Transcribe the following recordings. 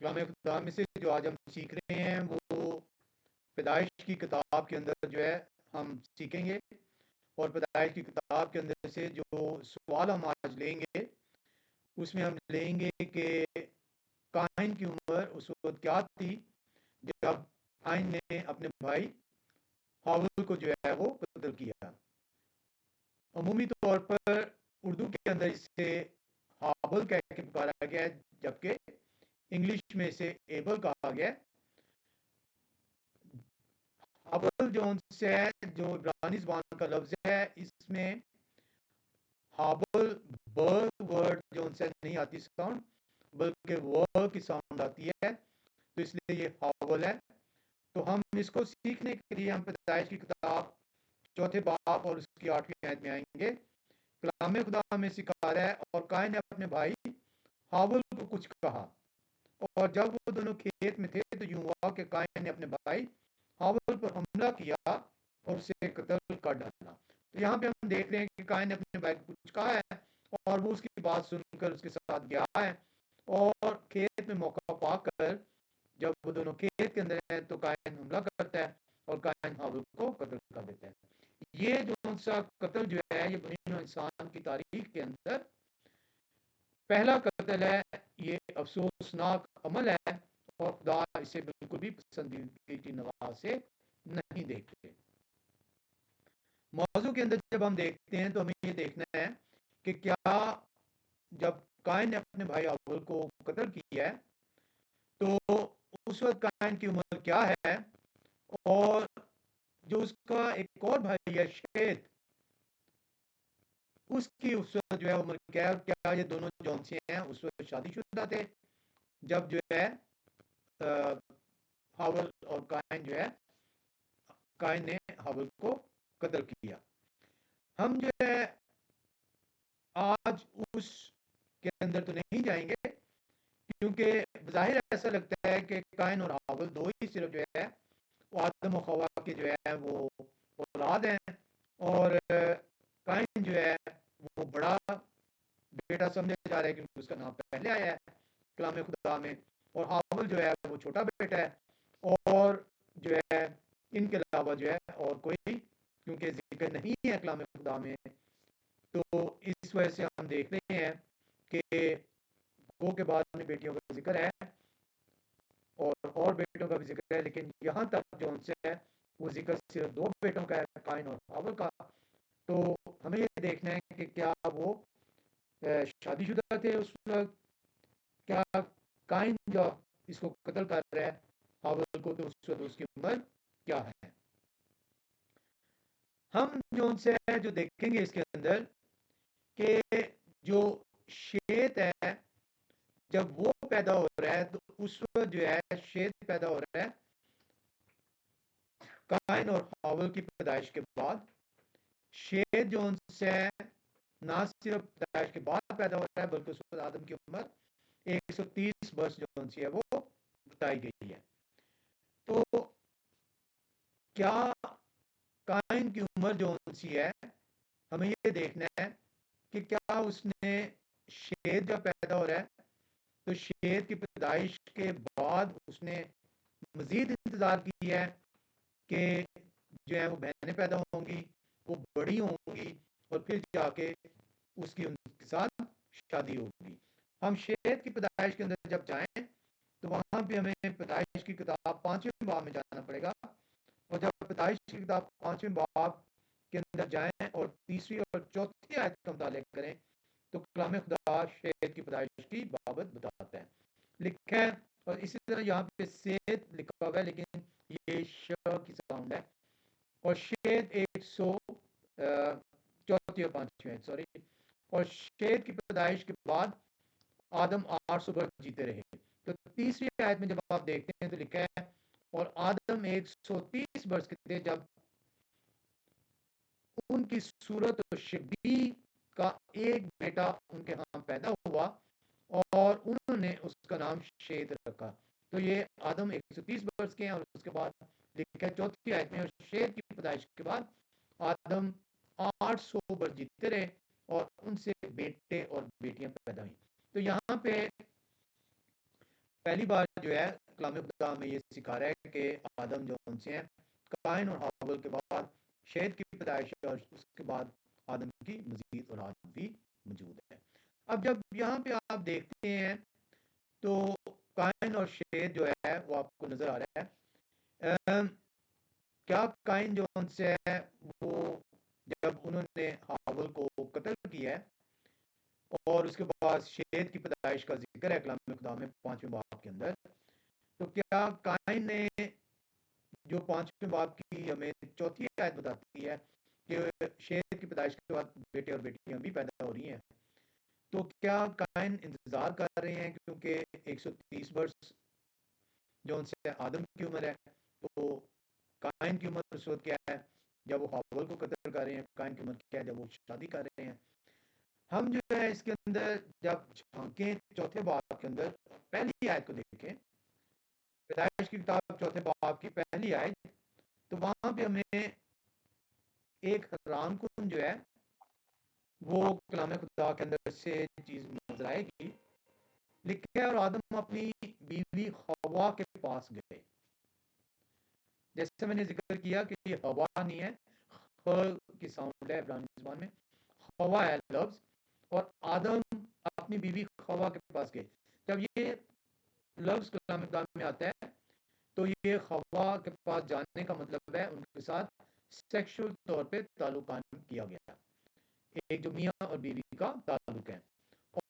कलाम खुदा में से जो आज हम सीख रहे हैं वो पैदाइश की किताब के अंदर जो है हम सीखेंगे। और पैदाइश की किताब के अंदर से जो सवाल हम आज लेंगे उसमें हम लेंगे कि काइन की उम्र उस वक्त क्या थी जब काइन ने अपने भाई हाबिल को जो है वो कत्ल किया। अमूमी तौर पर उर्दू के अंदर इसे हाबिल कह के पुकारा गया है, जबकि इंग्लिश में इसे एबल कहा गया है। हाबिल जो है जो इब्रानी ज़बान का लफ्ज़ है, इसमें हाबिल ब वर्ड जो उनसे नहीं आती साउंड, बल्कि व की साउंड आती है, तो इसलिए ये हाबिल है। तो हम इसको सीखने के लिए हम पैदाइश की किताब चौथे बाब और उसकी 8वीं आयत में आएंगे। कलाम खुदा में सिखा रहा है, और काइन ने अपने भाई हाबिल को कुछ कहा, और जब वो दोनों खेत में थे तो यूं हुआ कि काइन ने अपने भाई हाबिल पर हमला किया और उसे कत्ल कर डाला। तो यहाँ पे हम देख रहे हैं कि काइन ने अपने भाई को कुछ कहा है और वो उसकी बात सुनकर उसके साथ गया है, और खेत में मौका पाकर जब वो दोनों खेत के अंदर हैं तो काइन हमला करता है और काइन हाबिल को कत्ल कर देता है। ये जो सा कत्ल जो है ये बनी इंसान की तारीख के अंदर पहला कत्ल है। ये अफसोसनाक अमल है और खुदा इसे बिल्कुल भी पसंदीदगी की नगाह से नहीं देखते। मौजू के अंदर जब हम देखते हैं तो हमें ये देखना है कि क्या जब काइन ने अपने भाई हाबिल को कत्ल किया है तो उस वक्त काइन की उम्र क्या है, और जो उसका एक और भाई है शेत, उसकी उस वक्त जो है उम्र क्या है, और क्या ये दोनों जौन से हैं उस वक्त शादीशुदा थे जब जो है हाबिल और काइन जो है काइन ने हाबिल को कत्ल किया। हम जो है आज उस के अंदर तो नहीं जाएंगे, क्योंकि ज़ाहिर ऐसा लगता है कि काइन और हाबिल दो ही सिर्फ जो है वो आदम और हवा के जो है वो औलाद हैं, और काइन जो है वो बड़ा बेटा समझा जा रहा है क्योंकि उसका नाम पहले आया है कलाम खुदा में, और हाबिल जो है वो छोटा बेटा है, और जो है इनके अलावा जो है और कोई क्योंकि जिक्र नहीं है कलाम खुदा में, तो इस वजह से हम देख रहे हैं कि गो के बाद में बेटियों का जिक्र है और बेटों का भी जिक्र है, लेकिन यहाँ तक जो उनसे है वो जिक्र सिर्फ दो बेटों का है, काइन और हाबिल का। तो हमें ये देखना है कि क्या वो शादीशुदा थे उस वक्त, क्या काइन जो इसको कत्ल कर रहा है हाबिल को, तो उस वक्त उसकी उम्र क्या है। हम जो उनसे जो देखेंगे इसके अंदर कि जो शेत है जब वो पैदा हो रहा है तो उस वक्त जो है शेत पैदा हो रहा है काइन और हाबिल की पैदाइश के बाद। शेत जो उनसे ना सिर्फ पैदाइश के बाद पैदा हो रहा है बल्कि उस वक्त आदम की उम्र 130 वर्ष जो उनसी है वो बताई गई है। तो क्या काइन की उम्र जो उनसी है हमें ये देखना है कि क्या उसने शेत जब पैदा हो रहा है तो शेत की पैदाइश के बाद उसने मजीद इंतजार किया है कि जो है वो बहनें पैदा होंगी, वो बड़ी होंगी और फिर जाके उसकी उनके साथ शादी होगी। हम शेत की पैदाइश के अंदर जब जाएं तो वहां पे हमें पैदाइश की किताब 5वें बाब में जाना पड़ेगा, और जब पैदाइश की किताब 5वें बाब के अंदर जाएं और 3वीं और 4थी आयत का मुताला करें तो कलाम खुदा शेत की पैदाइश की बाबत बताता है, लिखा है। और इसी तरह यहाँ पे सेत लिखा हुआ है लेकिन ये श की साउंड है, और शेत 100 चौथी और 5वीं आयत सॉरी, और शेत की पैदाइश के बाद आदम 800 वर्ष जीते रहे। तो 3वीं आयत में जब आप देखते हैं तो लिखा है और आदम 130 वर्ष के थे जब उनकी सूरत और शबीह का एक बेटा उनके यहाँ पैदा हुआ और उन्होंने उसका नाम शेत रखा। तो ये आदम 130 वर्ष के हैं, और उसके बाद लिखा है 4थी आयत में और शेत की पैदाइश के बाद आदम 800 वर्ष जीते रहे और उनसे बेटे और बेटियां पैदा हुई। तो यहाँ पे पहली बार जो है कलाम खुदा में ये सिखा रहा है कि आदम जो उनसे हैं, काइन और हावल के बाद शेत की पैदाइश है और उसके बाद आदम की मजीद औलाद भी मौजूद है। अब जब यहाँ पे आप देखते हैं तो काइन और शेत जो है वो आपको नजर आ रहा है। क्या काइन जो उनसे है वो जब उन्होंने हावल को कत्ल किया है और उसके बाद शेत की पैदाइश का जिक्र है कलाम खुदा में 5वें बाब के अंदर, तो क्या काइन ने जो 5वें बाब की हमें चौथी आयत बताती है कि शेत की पैदाइश के बाद बेटे और बेटियां भी पैदा हो रही हैं, तो क्या काइन इंतजार कर रहे हैं क्योंकि 130 वर्ष जो उनसे आदम की उम्र है, तो काइन की उम्र उस वक्त क्या है जब वो हावल को कत्ल कर रहे हैं, काइन की उम्र क्या है जब वो शादी कर रहे हैं। हम जो है इसके अंदर जब झांकें चौथे बाब के अंदर पहली आयत को देखें, पैदाइश की किताब चौथे बाब की पहली आयत, तो वहां पे हमें एक हैरान कुन जो है वो कलाम खुदा के अंदर से चीज नजर आएगी। लिखा है और आदम अपनी बीवी हवा के पास गए। जैसे मैंने जिक्र किया कि ये हवा नहीं है, ख की साउंड है इब्रानी ज़ुबान में, हवा है लफ्ज, और आदम अपनी बीवी हवा के पास गए। जब ये लफ्ज कलाम खुदा में आता है तो ये हवा के पास जाने का मतलब है उनके साथ सेक्सुअल तौर पे ताल्लुक कायम किया गया, एक जो मियाँ और बीवी का ताल्लुक है।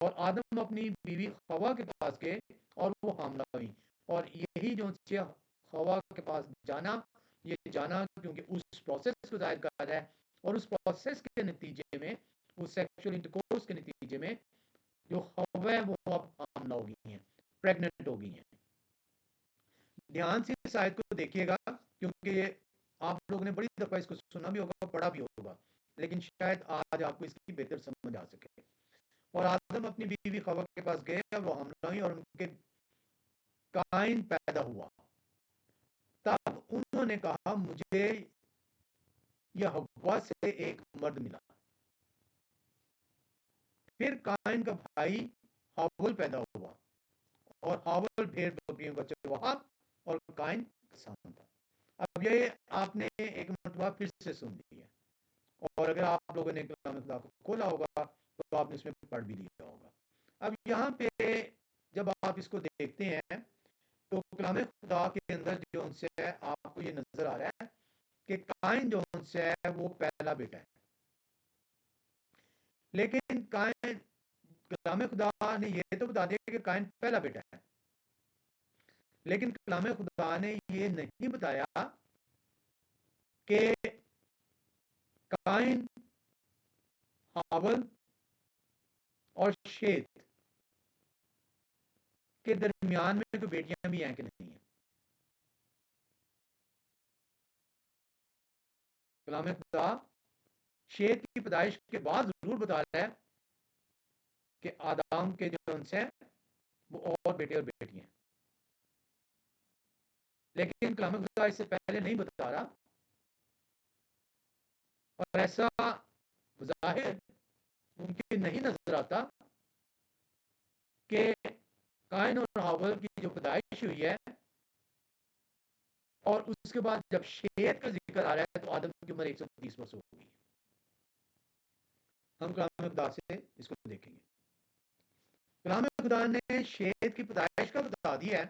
और आदम अपनी बीवी हवा के पास गए और वो हामला हुई, और यही जो हवा के पास जाना, ये जाना क्योंकि उस प्रोसेस को जाहिर कर रहा है, और उस प्रोसेस के नतीजे में, उस सेक्सुअल इंटरकोर्स के नतीजे में जो हवा है वो अब हामला हो गई हैं, प्रेग्नेंट हो गई हैं। ध्यान से इस आयत को देखिएगा क्योंकि आप लोगों ने बड़ी दफा इसको सुना भी होगा, पढ़ा भी होगा, लेकिन शायद आज आपको इसकी बेहतर समझ आ सके। और आदम अपनी बीवी हवा के पास गए, वो हमला हुई और उनके काइन पैदा हुआ। तब उन्होंने कहा मुझे यह हवा से एक मर्द मिला। फिर काइन का भाई हावल पैदा हुआ, और हावल भेड़ बकरियों का चरवाहा और काइन किसान था। अब ये आपने एक मरतबा फिर से सुन लिया, और अगर आप लोगों ने कलाम खुदा को खोला होगा तो आपने इसमें पढ़ भी लिया होगा। अब यहाँ पे जब आप इसको देखते हैं तो कलाम खुदा के अंदर जो उनसे है आपको ये नजर आ रहा है कि काइन जो उनसे है वो पहला बेटा है, लेकिन काइन, कलाम खुदा ने ये तो बता दिया कि काइन पहला बेटा है, लेकिन कलाम खुदा ने ये नहीं बताया कि काइन, हावल और शेत के दरमियान में कोई बेटियां भी हैं कि नहीं है। कलाम खुदा शेत की पैदाइश के बाद जरूर बता रहा है कि आदम के जो उनसे वो और बेटे और बेटियां हैं, लेकिन कलाम खुदा इससे पहले नहीं बता रहा, और ऐसा जाहिर मुमकिन नहीं नजर आता कि काइन और हावल की जो पैदाइश हुई है और उसके बाद जब शेत का जिक्र आ रहा है तो आदम की उम्र 130 वर्ष हो गई। हम कलाम खुदा से इसको देखेंगे। कलाम खुदा ने शेत की पैदाइश का बता दिया है,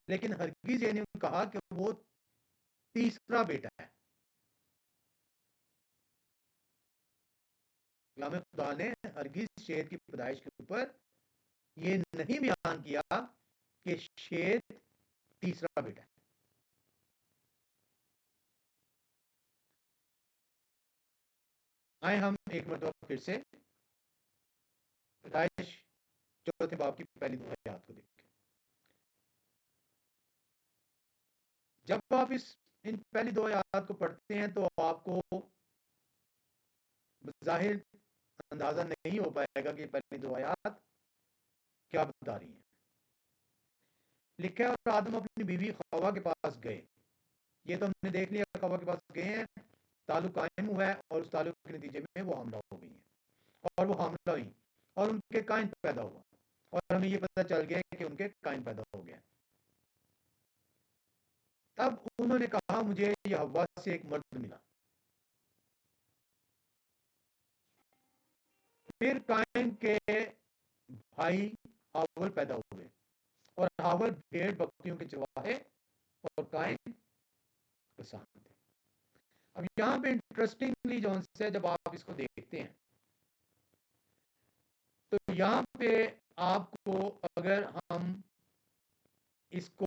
लेकिन हरगिज ये नहीं कहा कि वो तीसरा बेटा है। कलाम खुदा ने हरगिज शेत की पैदाइश के ऊपर ये नहीं बयान किया कि शेत तीसरा बेटा है। आए हम एक मरतबा फिर से पैदाइश चौथे बाब की पहली दो आयत को देखें। जब आप इन पहली दो आयत को पढ़ते हैं तो आपको जाहिर अंदाजा नहीं हो पाएगा कि पहली दो आयत क्या बता रही है। लिखा है और आदम अपनी बीवी हवा के पास गए। ये तो हमने देख लिया, हवा के पास गए हैं, ताल्लुक कायम हुआ है, और उस ताल्लुक के नतीजे में वो हमला हो गई है, और वो हमला हुई और उनके कायन पैदा हुआ। और हमें ये पता चल गया कि उनके कायन पैदा हो गया। तब उन्होंने कहा मुझे यह हव्वा से एक मर्द मिला। फिर कायन के भाई हावल पैदा हुए और हावल भेड़ बकरियों के चरवाहे और कायन किसान थे। अब यहां पे इंटरेस्टिंगली जो है जब आप इसको देखते हैं तो यहां पे आपको अगर हम इसको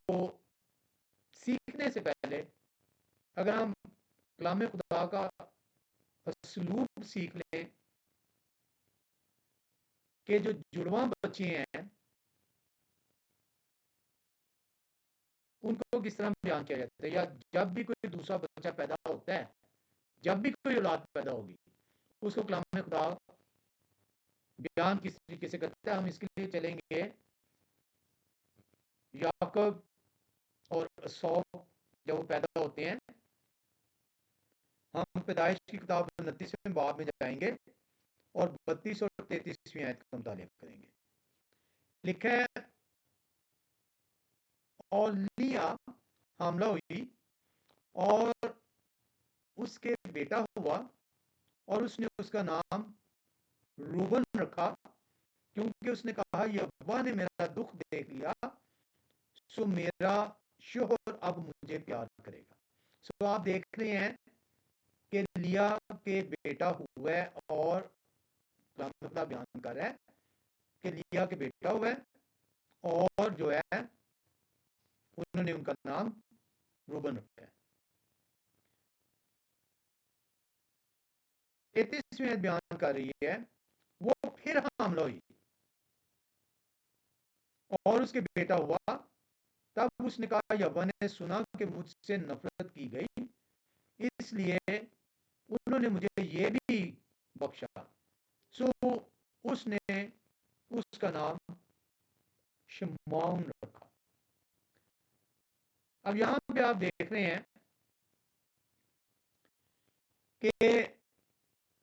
सीखने से पहले अगर हम कलाम खुदा का असलूब सीख लें कि जो जुड़वा बच्चे हैं उनको किस तरह बयान किया जाता है, या जब भी कोई दूसरा बच्चा पैदा होता है, जब भी कोई औलाद पैदा होगी उसको कलाम खुदा बयान किस तरीके से करता है। हम इसके लिए चलेंगे याकूब और सौ जब वो पैदा होते हैं, हम पैदाइश की किताब 29वें बाब में जाएंगे और 32 और 33वीं आयत का मुतालिया करेंगे। लिखा है और लिया हमला हुई और उसके बेटा हुआ और उसने उसका नाम रूबन रखा, क्योंकि उसने कहा यहोवा ने मेरा दुख देख लिया, सो मेरा शोहर अब मुझे प्यार करेगा। सो आप देख रहे हैं कि लिया के बेटा हुआ है और बयान कर रहा है कि लिया के बेटा हुआ है और जो है उन्होंने उनका नाम रूबन रखा है। 33वीं बयान कर रही है वो फिर हमला हुई और उसके बेटा हुआ, तब उसने कहा यहोवा ने सुना कि मुझसे नफरत की गई, इसलिए उन्होंने मुझे ये भी बख्शा, सो उसने उसका नाम शमौन रखा। अब यहां पे आप देख रहे हैं कि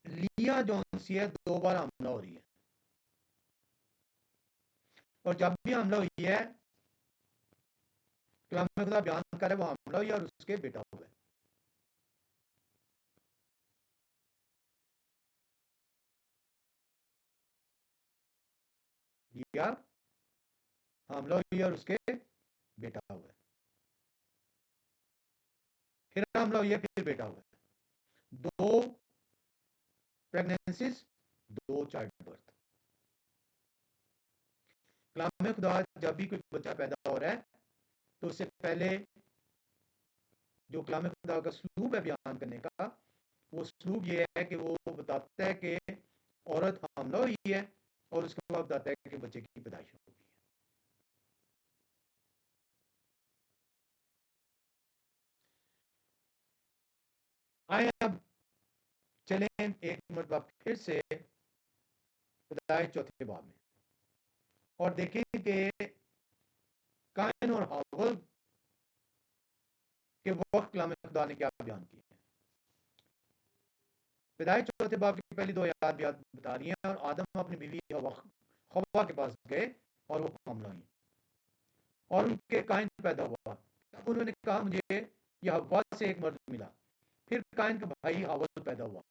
लिया जोन्स है 2 बार हमला हो रही है और जब भी हमला हुई है कलाम खुदा बयान करे वो हमला हुई और उसके बेटा हुआ। लिया हमला हुई और उसके बेटा हुआ, फिर हमला हुई है फिर बेटा हुआ। 2 प्रेगनेंसीज, 2 चाइल्ड बर्थ। कलाम खुदा जब भी कोई बच्चा पैदा हो रहा है तो उससे पहले जो कलाम खुदा का स्लूब है बयान करने का, वो स्लूब ये है कि वो बताता है कि औरत हमला हुई है और उसके बाद बताता है कि बच्चे की पैदाइश हो गई है। आए अब चलें एक मरतबा फिर से पैदाइश 4 बाब में और देखें कि कायन और हावल के वक्त कलाम खुदा ने क्या बयान किया है। पैदाइश 4 बाब की पहली 2 आयत बता रही हैं और आदम अपनी बीवी हवा के पास गए और वो हमला हुई और उनके कायन पैदा हुआ। तब उन्होंने कहा मुझे यह हव्वा से एक मर्द मिला। फिर कायन का भाई हावल पैदा हुआ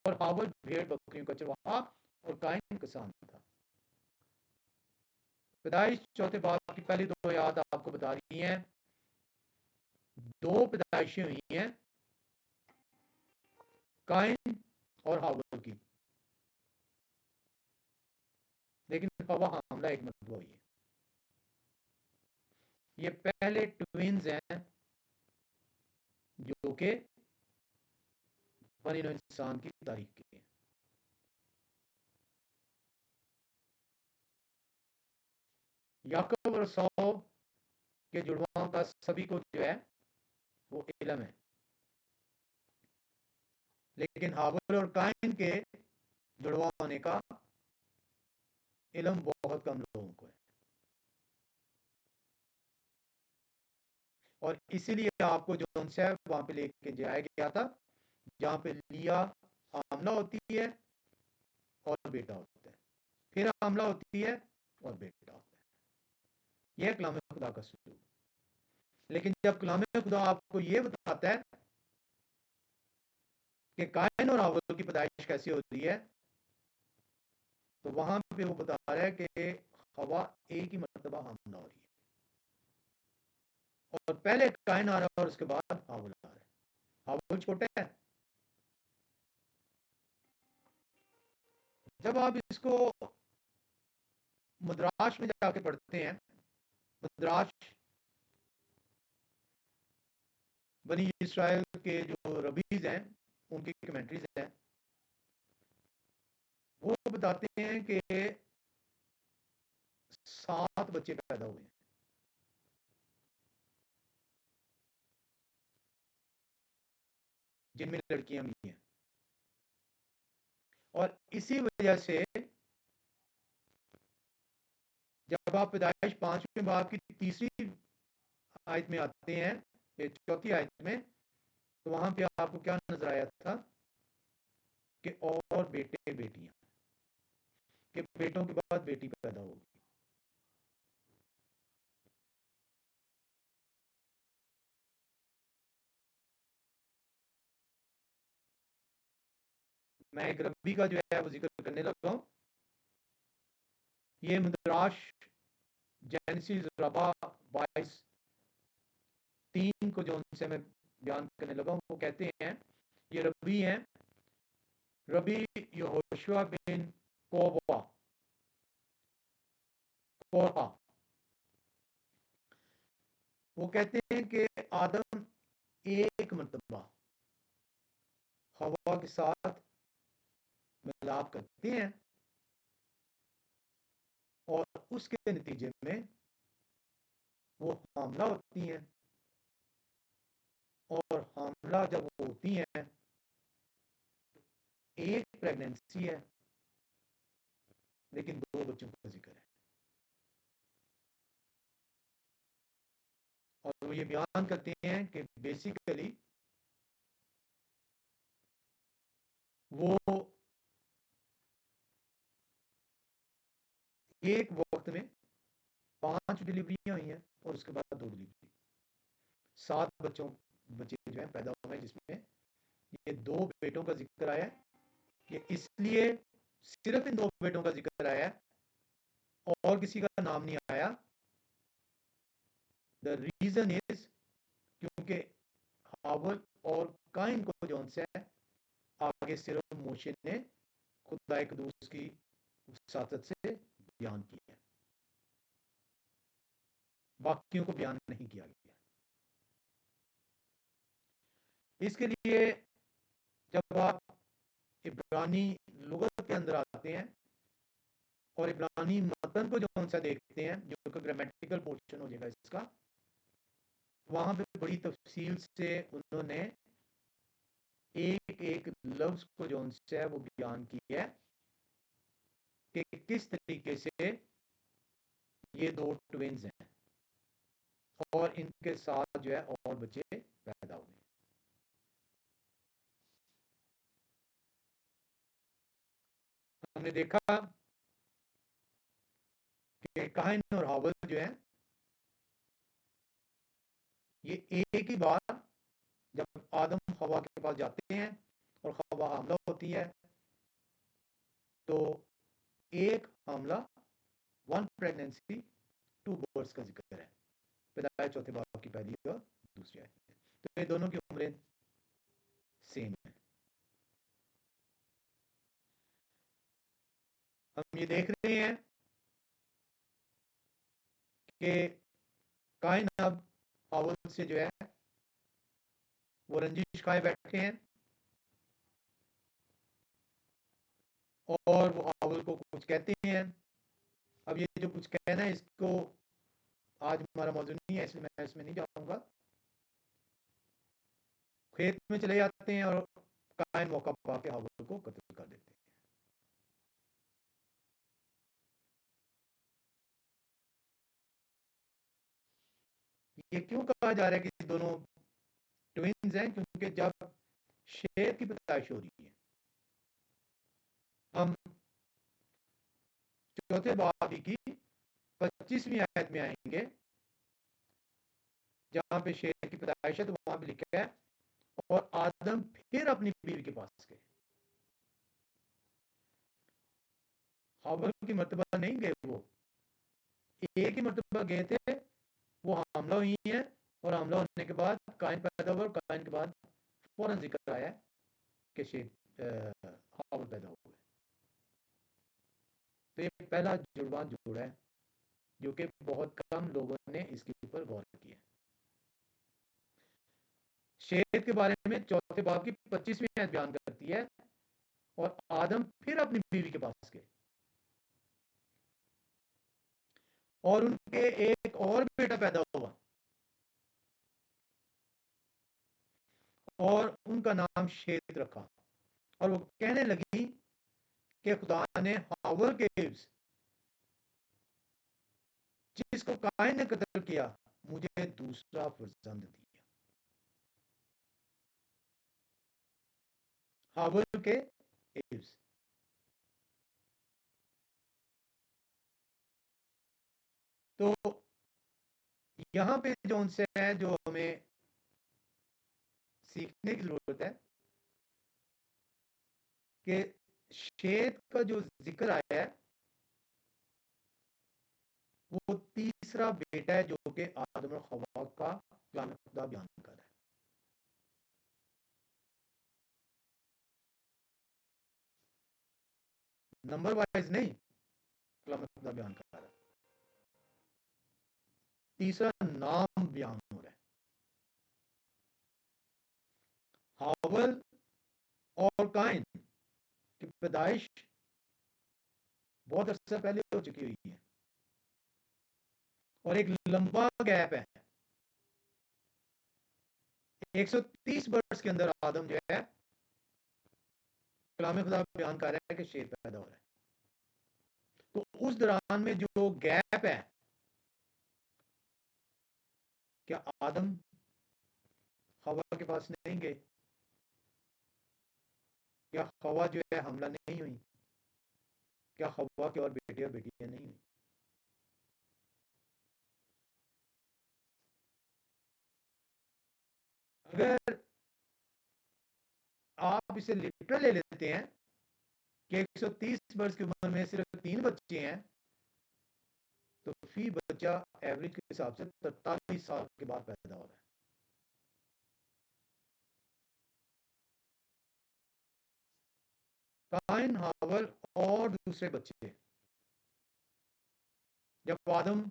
और हावल भेड़ बकरियों का चरवाहा और कायन किसान था। पैदाइश 4 बाब की पहली 2 आयत आपको बता रही हैं 2 पैदाइशें हुई हैं कायन और हावल की, लेकिन हवा हमला एक मरतबा हुई है। ये पहले ट्विंस हैं जो कि बनी इंसान की तारीख के हैं। याकूब और सौ के जुड़वाओं का सभी को जो है वो इलम है, लेकिन हावल और कायन के जुड़वा होने का इलम बहुत कम लोगों को है। और इसीलिए आपको जो है वहां पे लेके जाया गया था जहां पे लिया हमला होती है और बेटा होता है, फिर हमला होती है और बेटा होता है। यह कलाम खुदा का सलूक। लेकिन जब कलाम खुदा आपको यह बताता है कि कायन और हावल की पैदाइश कैसे होती है, तो वहां पे वो बता रहा है कि हवा एक ही मरतबा हमला हो रही है, और पहले कायन आ रहा है और उसके बाद हावल आ रहा है। हावल छोटा है। जब आप इसको मद्राश में जाके पढ़ते हैं, मद्राश बनी इस्राइल के जो रबीज हैं, उनकी कमेंट्रीज हैं, वो बताते हैं कि 7 बच्चे पैदा हुए हैं, जिनमें लड़कियां भी हैं। और इसी वजह से जब आप पैदाइश 5वें बाब की 3री आयत में आते हैं, या 4थी आयत में, तो वहां पे आपको क्या नजर आया था कि और बेटे बेटियां, कि बेटों के बाद बेटी पैदा होगी। मैं एक रबी का जो है वो जिक्र करने लगा हूं। ये मद्राश जेनेसिस रबा 22:3 को जो उनसे मैं बयान करने लगा हूं, वो कहते हैं, ये रबी हैं, रबी यहोशुआ बिन कोबा कोहा। वो कहते हैं कि आदम एक मरतबा हवा के साथ मिलाप करते हैं, और उसके नतीजे में वो हामला होती हैं, और हामला जब वो होती हैं, एक प्रेगनेंसी है, लेकिन 2 बच्चों का जिक्र है। और वो ये बयान करते हैं कि बेसिकली वो एक वक्त में 5 डिलीवरियां हुई हैं, और उसके बाद 2 डिलीवरी, 7 बच्चे जो हैं पैदा हुए हैं, जिसमें ये 2 बेटों का जिक्र आया है। ये इसलिए सिर्फ इन 2 बेटों का जिक्र आया है, और किसी का नाम नहीं आया। द रीजन इज क्योंकि हावल और काइन को जो से आगे सिर्फ मोशे ने खुदा एक दूसरे की साथत से बयान किया है, बाकियों को बयान नहीं किया गया। इसके लिए जब आप इब्रानी लुगत के अंदर आते हैं और इब्रानी मतन को जो सा देखते हैं, जो ग्रामेटिकल पोर्शन हो जाएगा इसका, वहां पे बड़ी तफसील से उन्होंने एक एक लफ्ज को जो है वो बयान किया है कि किस तरीके से ये 2 ट्विंस हैं, और इनके साथ जो है और बच्चे पैदा हुए। हमने देखा कि काइन और हावल जो है, ये एक ही बार जब आदम हवा के पास जाते हैं और हवा हमला होती है, तो एक हमला, 1 प्रेगनेंसी 2 बर्ड्स का जिक्र है, पैदाइश 4थे बाब की पहली और दूसरी आयत में। तो ये दोनों की उम्रें सेम है। हम ये देख रहे हैं कि काइन अब हावल से जो है वो रंजिश खाए बैठे हैं, और वो हावल को कुछ कहते हैं। अब ये जो कुछ कहना है, इसको आज हमारा मौजूद नहीं है, इसलिए मैं इसमें नहीं जाऊंगा। खेत में चले जाते हैं, और काइन मौका पाके हावल को कत्ल कर देते हैं। ये क्यों कहा जा रहा है कि दोनों ट्विंस हैं? क्योंकि जब शेर की पैदाइश हो रही है, हम 4थे बाब की 25वीं आयत में आएंगे जहां पे शेर की पैदाइश है, तो वहां पे लिखा है और आदम फिर अपनी बीवी के पास गए। हव्वा की मर्तबा नहीं गए, वो एक ही मर्तबा गए थे, वो हमला हुई है और हमला होने के बाद कायन पैदा हुआ और कायन के बाद फौरन जिक्र आया कि हावल पैदा हुए। तो ये पहला जुड़वा जोड़ा है जो कि बहुत कम लोगों ने इसके ऊपर गौर किया। शेर के बारे में चौथे बाब की 25वीं आयत बयान करती है और आदम फिर अपनी बीवी के पास गए और उनके एक और बेटा पैदा हुआ और उनका नाम शेत रखा। और वो कहने लगी कि खुदा ने हावल के हिफ्ज जिसको कायन ने कत्ल किया मुझे दूसरा फर्जंद दिया। हावल के हिफ्ज। तो यहां पे जो उनसे है, जो हमें सीखने की जरूरत है कि शेत का जो जिक्र आया है वो तीसरा बेटा है जो कि आदम और हव्वा का कलाम खुदा बयान कर रहा है। नंबर वाइज नहीं, कलाम खुदा बयान कर रहा है। तीसरा नाम बयान हो रहा है। हावल और कायन की पैदाइश बहुत अरसा पहले हो चुकी हुई है और एक लंबा गैप है। 130 वर्ष के अंदर आदम जो है कलाम खुदा बयान कर रहा है कि शेर पैदा हो रहा है। तो उस दौरान में जो गैप है, क्या आदम हवा के पास नहीं गए? क्या हवा जो है हमला नहीं हुई? क्या हवा के और बेटे और बेटियां नहीं हुई? अगर आप इसे लिटरल ले लेते हैं कि 130 वर्ष की उम्र में सिर्फ 3 बच्चे हैं, तो फी बच्चा एवरेज के हिसाब से 43 साल के बाद पैदा हो रहा है। काइन, हावल और दूसरे बच्चे जब आदम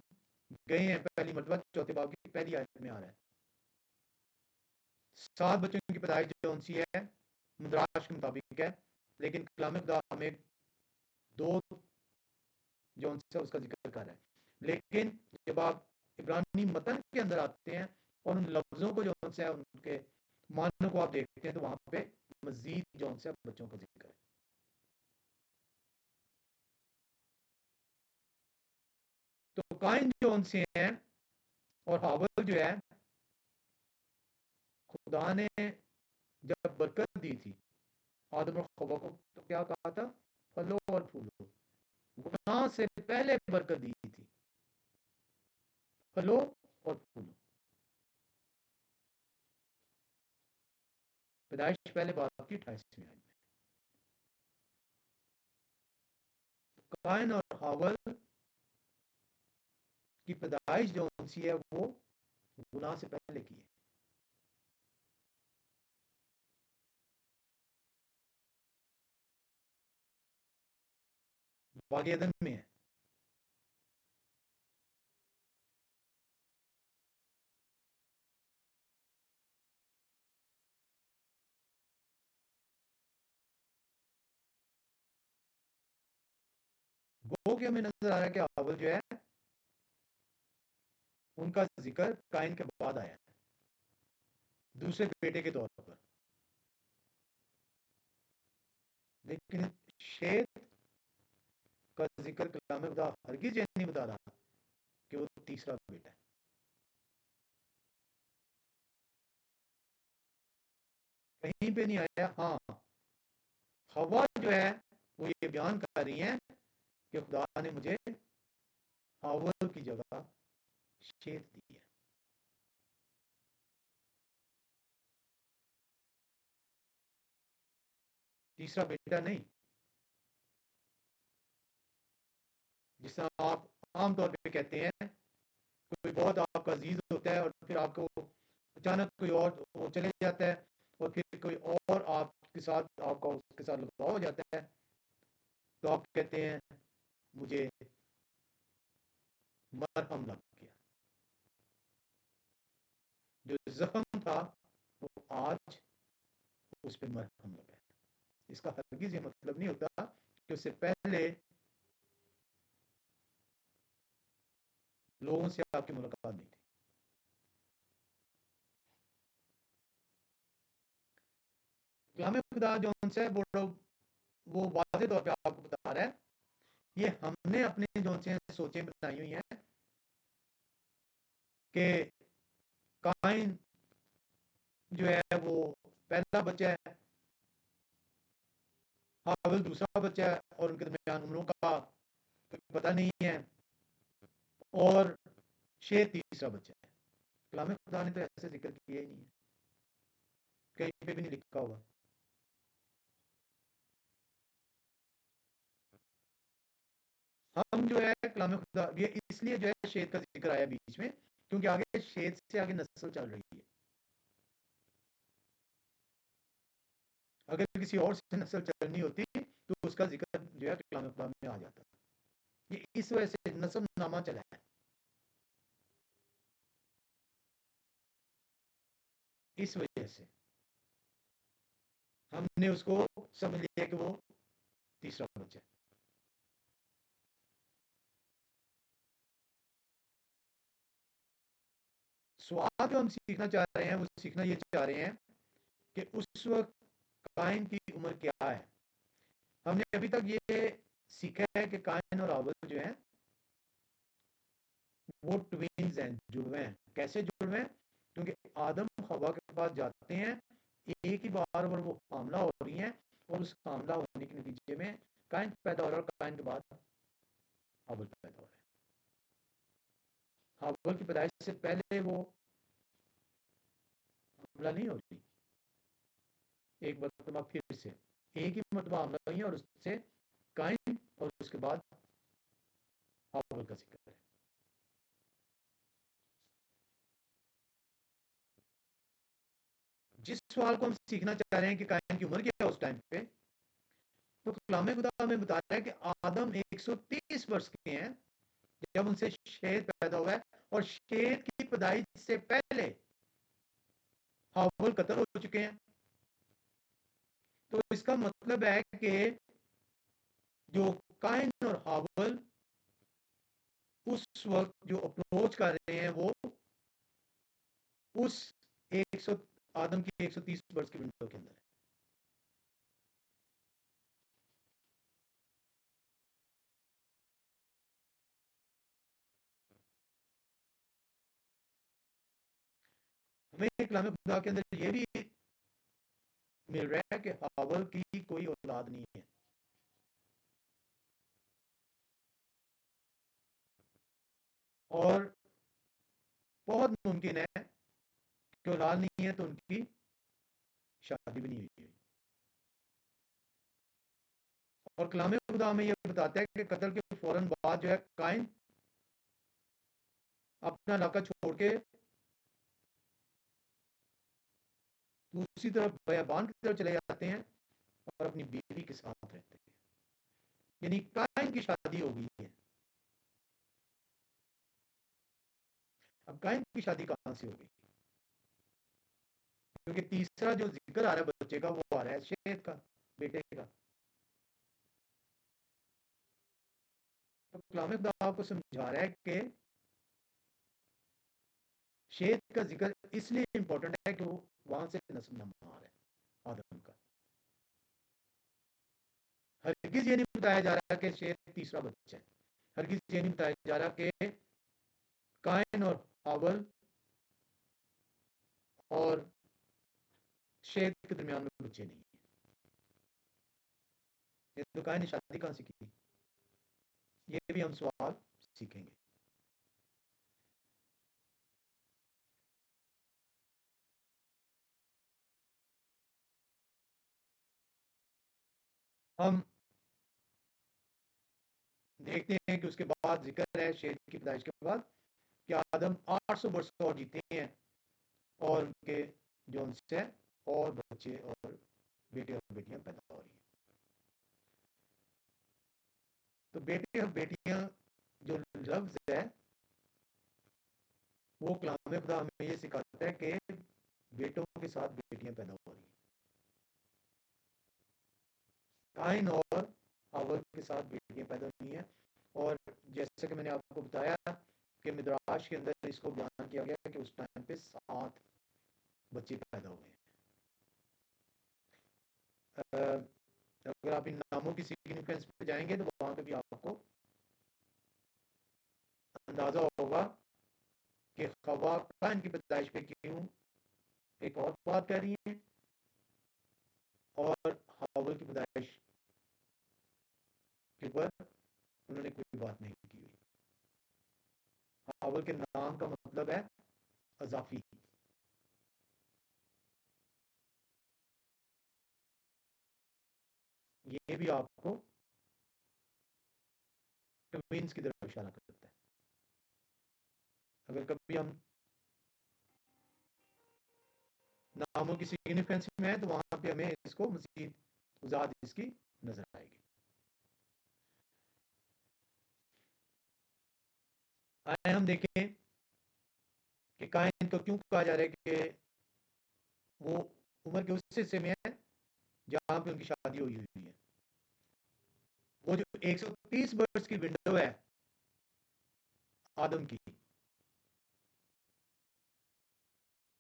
गए हैं पहली मरतबा, चौथे बाब की पहली आयत में आ रहा है। 7 बच्चों की पैदाइश जो उनसी है मुद्राश के मुताबिक है, लेकिन कलाम खुदा हमें 2 जो उनसे उसका जिक्र कर रहा है। लेकिन जब आप इब्रानी मतन के अंदर आते हैं और उन लफ्जों को जो उनसे है उनके मानों को आप देखते हैं, तो वहां पे मजीद जो उनसे बच्चों का जिक्र है। तो काइन जो उनसे हैं और हावल जो है, खुदा ने जब बरकत दी थी आदम और हव्वा को, तो क्या कहा था? फलो और फूलो। गुनाह से पहले बरकत दी थी, फलो और फूलो। पैदाइश पहले बाप की 28वीं आयत में काइन और हावल की पैदाइश जो उनसी है वो गुनाह से पहले की है। वादी अदन में है। गो के हमें नजर आ रहा है कि हावल जो है उनका जिक्र काइन के बाद आया है दूसरे बेटे के तौर पर। लेकिन शेत का जिक्र कलाम खुदा हरगिज ये नहीं बता रहा कि वो तीसरा बेटा है। कहीं पे नहीं आया। हाँ, हवा जो है वो ये बयान कर रही है कि खुदा ने मुझे हावल की जगह शेत दी है। तीसरा बेटा नहीं। जिस तरह आप आमतौर पे कहते हैं, कोई बहुत आपका अजीज होता है और फिर आपको अचानक कोई और वो चले जाता है और फिर कोई और आपके साथ आपका उसके साथ लगाव हो जाता है, तो आप कहते हैं मुझे मरहम लग गया। जो जख्म था वो आज उस पर मरहम लगा है। इसका हरगिज ये मतलब नहीं होता कि उससे पहले लोगों से आपकी मुलाकात नहीं थी। कलाम खुदा जो उनसे वो वादे तौर पे आपको बता रहा है, ये हमने अपने जो से सोचें बनाई हुई हैं कि काइन जो है वो पहला बच्चा है, हाबिल दूसरा बच्चा है और उनके दरमियान उम्रों का पता नहीं है, और शेर तीसरा बच्चा है। कलाम खुदा ने तो ऐसे जिक्र किया ही नहीं है, कहीं पे भी नहीं लिखा हुआ। हम जो है कलाम खुदा ये इसलिए जो है शेर का जिक्र आया बीच में, क्योंकि आगे शेर से आगे नस्ल चल रही है। अगर किसी और से नस्ल चलनी होती तो उसका जिक्र जो है कलाम खुदा में आ जाता। ये इस वजह से नस्ब नामा चला है, इस वजह से हमने उसको समझ लिया कि वो तीसरा बच्चा है। सवाल जो हम सीखना चाह रहे हैं वो सीखना ये चाह रहे हैं कि उस वक्त काइन की उम्र क्या है। हमने अभी तक ये सीखा है कि काइन और हाबिल जो है वो ट्विन्स हैं, जुड़वे हैं। कैसे जुड़वे हैं? क्योंकि आदम हवा के पास जाते हैं, एक ही बार और वो हमला हो रही है, और उस हमला होने के नतीजे में काइन पैदा हो रहा है, और काइन के बाद हाबिल पैदा हो रहा है। हाबिल की पैदाइश से पहले वो हमला नहीं हो रही, एक मरतबा फिर से एक ही मरतबा हमला हुई है, और उससे काइन और उसके बाद हाबिल का जिक्र है। जिस सवाल को हम सीखना चाह रहे हैं कि काइन की उम्र क्या है उस टाइम पे, तो कलाम खुदा हमें बता रहा है कि आदम 130 वर्ष के हैं जब उनसे शेर पैदा हुआ है, और शेर की पैदाइश से पहले हाबिल कत्ल हो चुके हैं। तो इसका मतलब है कि जो काइन और हाबिल उस वक्त जो अप्रोच कर रहे हैं वो उस 100 आदम की 130 वर्ष की विंडो के अंदर है। हमें कलाम खुदा के अंदर ये भी मिल रहा है कि हाबिल की कोई औलाद नहीं है, और बहुत मुमकिन है कि औलाद नहीं है तो उनकी शादी भी नहीं हुई है। और कलाम खुदा में ये बताता है कि कत्ल के फौरन बाद जो है काइन अपना इलाका छोड़ के दूसरी तरफ बयाबान की तरफ चले जाते हैं और अपनी बीवी के साथ रहते हैं, यानी काइन की शादी हो गई है। अब काइन की शादी कहां से हो गई? क्योंकि तीसरा जो जिक्र आ रहा है बच्चे का, वो आ रहा है शेत का, बेटे का। तो कलाम खुदा आपको समझा रहा है कि शेत का जिक्र इसलिए इंपॉर्टेंट है कि वो वहां से नस्ल नमा आ रहा है आदम का। हरगिज ये नहीं बताया जा रहा कि शेत तीसरा बच्चा है। हरगिज ये नहीं बताया जा रहा कि काइन और हाबिल और शेत के दरमियान में बच्चे नहीं है। ये तो काइन ने शादी कहां से की? ये भी हम सवाल सीखेंगे। हम देखते हैं कि उसके बाद जिक्र है शेर की पैदाइश के बाद कि आदम 800 वर्ष और जीते हैं और उनके जो उनसे और बच्चे और बेटे और बेटियां पैदा हो रही हैं। तो बेटे और बेटियां जो लफ्ज है वो कलाम खुदा हमें ये सिखाता है कि बेटों के साथ बेटियां पैदा हो रही हैं। काइन और हावल के साथ बेटियां पैदा हुई हैं और जैसे कि मैंने आपको बताया कि मिद्राश के अंदर इसको बयान किया गया कि उस टाइम पे 7 बच्चे पैदा हुए हैं। अगर आप इन नामों की सिग्निफिकेंस पे जाएंगे तो वहां पे भी आपको अंदाजा होगा कि खवा काइन की पैदाइश पे क्यों एक और बात कर रही है और हावल की पैदाइश के ऊपर उन्होंने कोई बात नहीं की हुई। हावल के नाम का मतलब है अजाफी। ये भी आपको ट्विंस की तरफ इशारा करता है। अगर कभी हम नामों की सिग्निफिकेंस में है तो वहां पे हमें इसको मजीद वजाहत इसकी नजर आएगी। आए हम देखें कि काइन को क्यों कहा जा रहा है कि वो उम्र के उस हिस्से में है जहां पे उनकी शादी हुई हुई है। वो जो 130 वर्ष की विंडो है आदम की,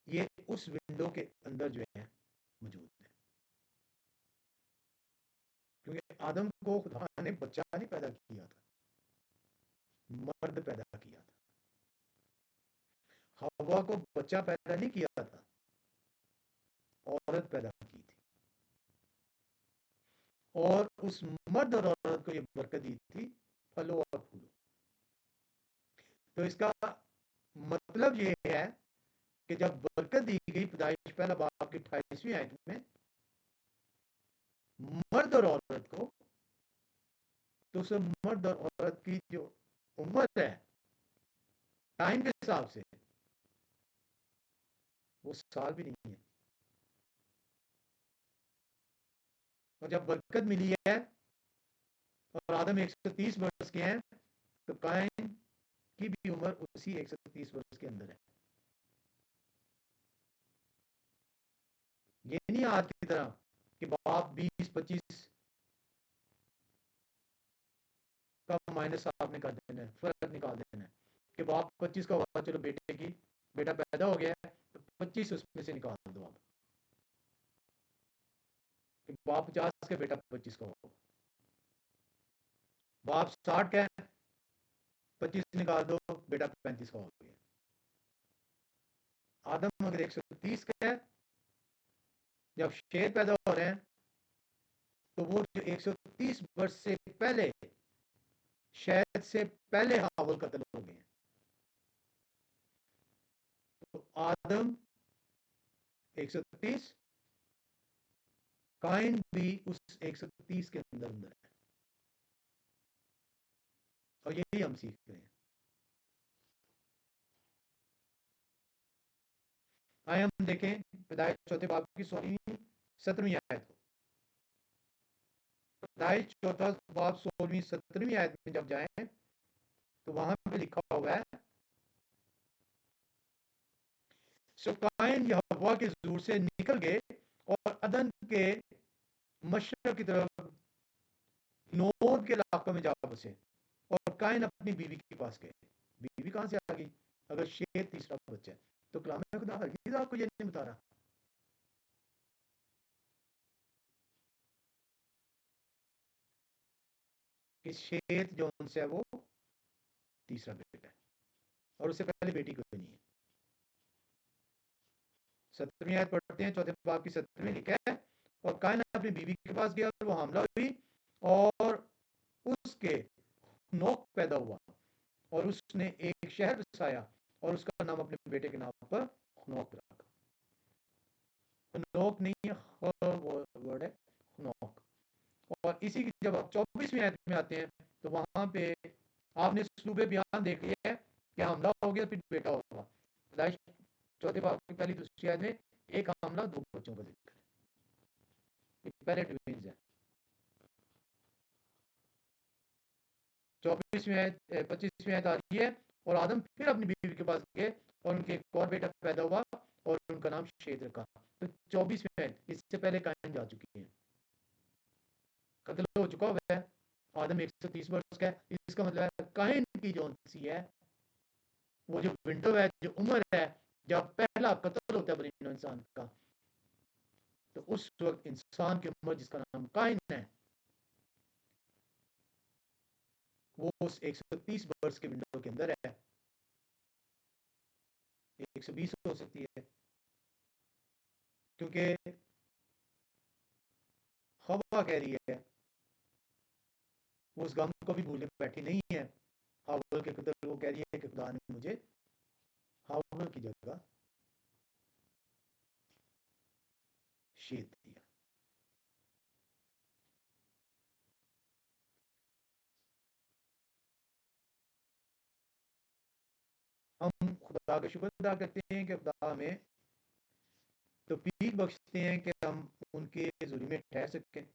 ये उस विंडो के अंदर जो है मौजूद है, क्योंकि आदम को खुदा ने बच्चा नहीं पैदा किया था, मर्द पैदा किया था। हवा को बच्चा पैदा नहीं किया था, औरत पैदा की थी और उस मर्द और औरत को ये बरकत दी थी फलो और फूलो। तो इसका मतलब ये है कि जब बरकत दी गई पैदाइश पहला बाप की 28वीं आयत में मर्द और औरत को, तो उस मर्द और औरत की जो उम्र है टाइम के हिसाब से वो साल भी नहीं है। और जब बरकत मिली है और आदम 130 वर्ष के हैं तो काइन की भी उम्र उसी 130 वर्ष के अंदर है। ये नहीं आज की तरह कि बाप 20-25 का माइनस आपने कर देना है, फर्क निकाल देना है कि बाप 25 का होगा, चलो बेटे की बेटा पैदा हो गया है तो 25 उसमें से निकाल दो आप, कि बाप 50 का बेटा 25 का होगा। बाप 60 का है, 25 निकाल दो बेटा 35 का हो गया। आदम अगर 130 का है, जब शेर पैदा हो रहे हैं तो वो जो 130 वर्ष से पहले शायद से पहले हावल कत्ल हो गए हैं, तो आदम 130, काइन भी उस 130 के अंदर अंदर है। और यही हम सीख रहे हैं। आए हम देखें पैदाइश चौथे बाब की 16वीं-17वीं आयत को। पैदाइश चौथा बाब 16वीं-17वीं आयत में जब जाएं तो वहां पे लिखा हुआ है, सो काइन यहोवा के हुजूर से निकल गए और अदन के मशरक की तरफ नोद के इलाकों में जा बसे और काइन अपनी बीवी के पास गए। बीवी कहां से आ गई? अगर शेर तीसरा बच्चा है तो कलाम खुदा हरगिज़ आपको ये नहीं बता रहा कि शेर जो उनसे है वो तीसरा बेटा है और उससे पहले बेटी कोई नहीं है। 17वीं आयत पढ़ते हैं, चौथे बाब की 17वीं लिखा है, और काइन अपनी बीवी के पास गया और वो हमला हुई और उसके नोक पैदा हुआ और उसने एक शहर बसाया और उसका नाम अपने बेटे के नाम पर नोक रखा। नोक नहीं है, वर्ड है नोक। और इसी की जब आप 24वीं आयत में आते हैं तो वहां पे आपने उसलूबे बयान देख लिया है कि हमला हो गया फिर बेटा होगा। पैदाइश चौथे बाब की पहली दूसरी आयत में एक हमला 2 बच्चों का जिक्र है, पहले ट्विंस है। 24वीं आयत 25वीं आयत आ रही है और आदम फिर अपनी बीवी के पास गए और उनके एक और बेटा पैदा हुआ और उनका नाम शेद रखा। तो 24वीं आयत, इससे पहले कायन जा चुकी है, कत्ल हो चुका हुआ है, आदम 130 वर्ष का है। इसका मतलब है कायन की जो सी है, वो जो विंडो है, जो उम्र है जब पहला कत्ल होता है बनी इंसान का, तो उस वक्त इंसान की उम्र जिसका नाम कायन है वो उस 130 वर्ष के विंडो के अंदर है। 120 हो सकती है, क्योंकि हवा कह रही है वो उस गम को भी भूलने बैठी नहीं है। हावल के कत्ल वो कह रही है कि खुदा ने मुझे हावल की जगह शेद दिया। हम खुदा का शुक्र अदा करते हैं कि खुदा हमें तौफीक बख्शते हैं कि हम उनके ज़ुरी में ठहर सकें।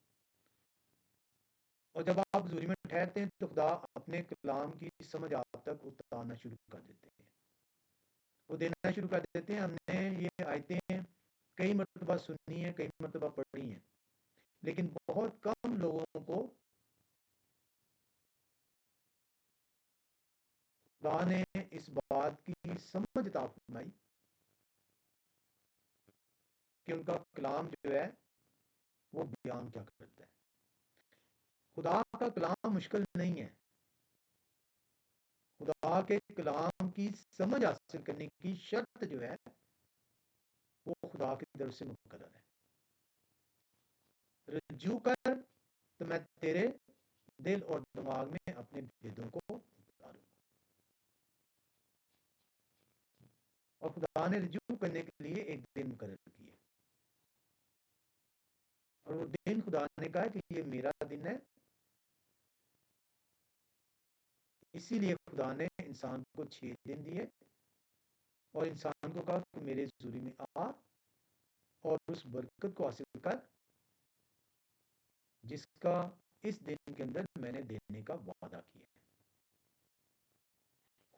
और जब आप ज़ुरी में ठहरते हैं तो खुदा अपने कलाम की समझ आप तक उतारना शुरू कर देते हैं, वो देना शुरू कर देते हैं। हमने ये आयतें कई मरतबा सुनी है, कई मरतबा पढ़ी हैं, लेकिन बहुत कम लोगों को खुदा ने इस बात की समझ अता फरमाई कि उनका कलाम जो है वो बयान क्या करता है। खुदा का कलाम मुश्किल नहीं है, खुदा के कलाम की समझ हासिल करने की शर्त जो है वो खुदा की तरफ से मुकर्रर है। रजू कर तो मैं तेरे दिल और दिमाग में अपने भेदों को उतारूंगा। और खुदा ने रजू करने के लिए एक दिन मुकर्रर किया, और वो दिन खुदा ने कहा कि ये मेरा दिन है। इसीलिए खुदा ने इंसान को 6 दिन दिए और इंसान को कहा कि मेरे ज़ुरी में आ और उस बरकत को हासिल कर जिसका इस दिन के अंदर मैंने देने का वादा किया है।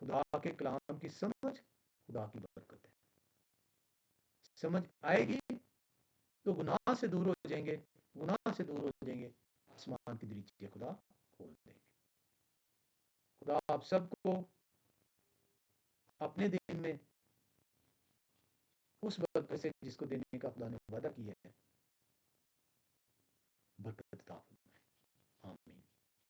खुदा के कलाम की समझ खुदा की बरकत है। समझ आएगी तो गुनाह से दूर हो जाएंगे, गुनाह से दूर हो जाएंगे, आसमान की दरीचे खुदा खोल देंगे। खुदा आप सबको अपने दिन में उस बरकत से जिसको देने का खुदा ने वादा किया है बरकत अता